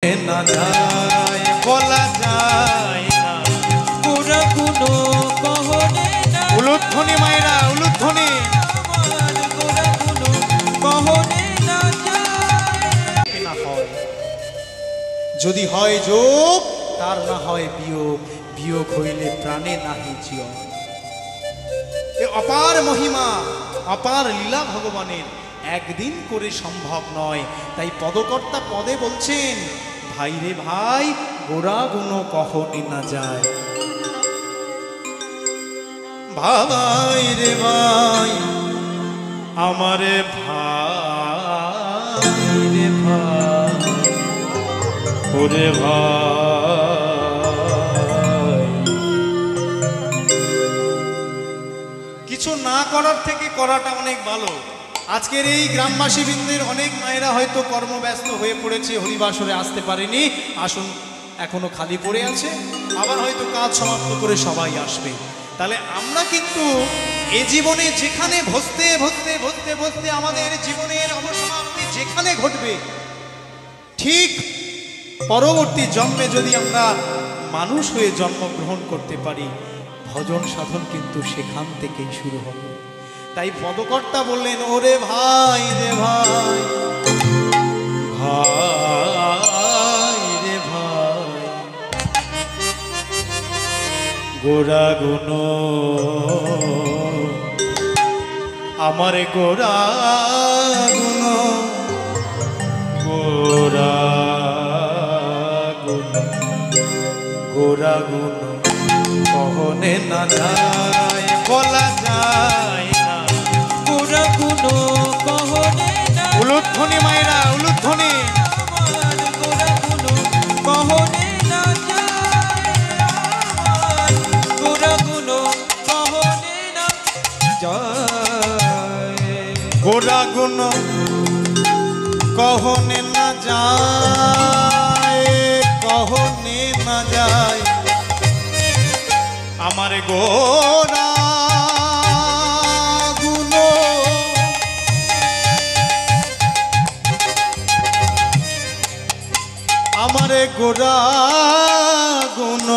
না যায় বলা যায় না পুরা গুনো কহনে না উলুধ্বনি মায়েরা উলুধ্বনি আমার পুরা গুনো কহনে না যায় না হয় যদি হয় যোগ তার না হয় বিয়োগ বিয়োগ হইলে প্রাণে নাহি জীবন এ অপার মহিমা অপার লীলা ভগবানের একদিন করে সম্ভব নয় তাই পদকর্তা পদে বলছেন ভাই রে ভাই গোরা গুণ কখনই না যায় ভাই রে ভাই আমারে ভাই রে ভাই ওরে ভাই কিছু না করার থেকে করাটা অনেক ভালো। আজকের এই গ্রামবাসী বৃন্দের অনেক মায়েরা হয়তো কর্মব্যস্ত হয়ে পড়েছে, হরিবাসরে আসতে পারেনি, আসুন এখনো খালি পড়ে আছে, আবার হয়তো কাজ সমাপ্ত করে সবাই আসবে। তাহলে আমরা কিন্তু এ জীবনে যেখানে ভসতে ভসতে ভসতে ভসতে আমাদের জীবনের অবসমাপ্তি যেখানে ঘটবে, ঠিক পরবর্তী জন্মে যদি আমরা মানুষ হয়ে জন্মগ্রহণ করতে পারি, ভজন সাধন কিন্তু সেখান থেকেই শুরু হবে। তাই পদকর্তা বললেন ওরে ভাই রে ভাই ভাই রে ভাই গোরা গুণ আমার গোরা গুণ গোরা গুণ গোরা গুণ কহনে না যায় বলা যায় না গোরা গুণ কহনে না উলুধ্বনি মায়েরা উলুধ্বনি আমার গোরা গুণ কহনে না যায় আমার গোরা গুণ কহনে না যায় গোরা গুণ কহনে না যায় কহনে না যায় আমার গোরা গুণ আমার গোরা গুণ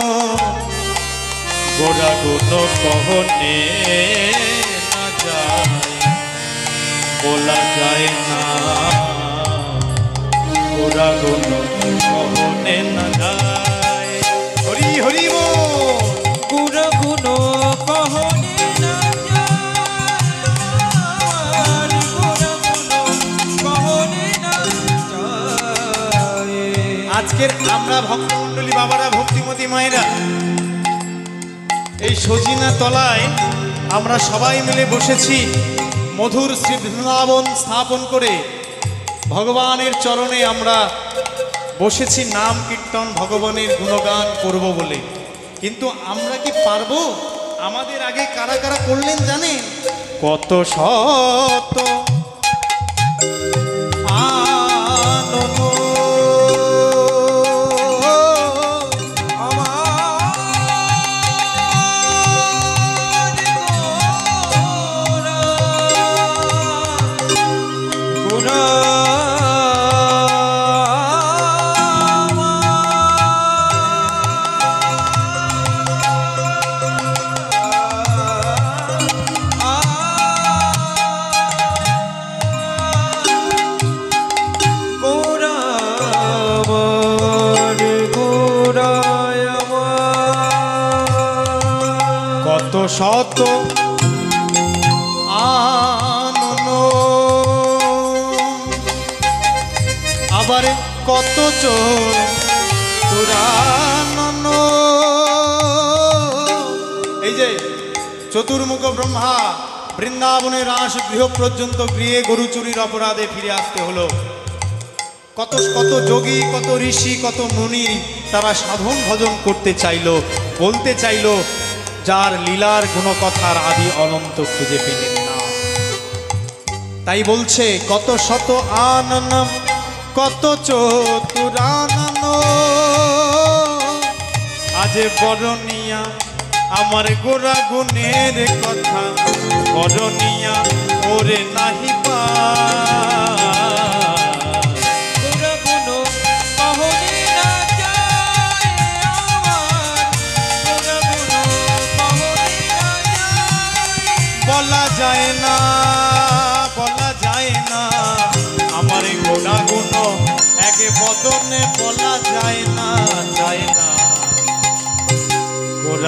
গোরা গুণ কহনে না যায় বলা যায় না গোরা গুণ কহনে না যায় হরি হরি গোরা গুণ কহনে না যায় গোরা গুণ কহনে না যায়। আজকের আমরা ভক্তমণ্ডলী বাবারা ভক্তিমতী মায়েরা এই সজিনা তলায় আমরা সবাই মিলে বসেছি, মধুর শ্রী বৃন্দাবন স্থাপন করে ভগবানের চরণে আমরা বসেছি নাম কীর্তন ভগবানের গুণগান করব বলে। কিন্তু আমরা কি পারবো? আমাদের আগে কারা কারা করলেন জানেন? কত শত শত আনন আবার কত চতুরানন। এই যে চতুর্মুখ ব্রহ্মা বৃন্দাবনের রাস গৃহ পর্যন্ত গৃহে গরু চুরির অপরাধে ফিরে আসতে হলো। কত কত যোগী কত ঋষি কত মুনি তারা সাধন ভজন করতে চাইল, বলতে চাইল, যার লীলার গুণকথার আদি অনন্ত খুঁজে পেলেন না। তাই বলছে কত শত আননম কত চতুরানন আজ বরণিয়া আমার গোরা গুণের কথা বরণিয়া ওরে নাহি পা গোরা গুণ কহনে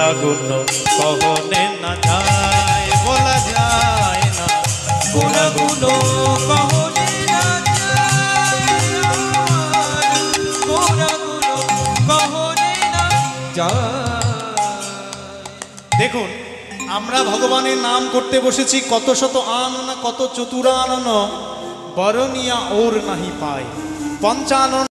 গুণাগুণ কহনে না যায়, বলা যায় না গুণাগুণ কহনে না যায়, গুণাগুণ কহনে না যায়। দেখুন, আমরা ভগবানের নাম করতে বসেছি, কত শত আনন কত চতুরানন বরণিয়া ওর নাহি পায়, পঞ্চানন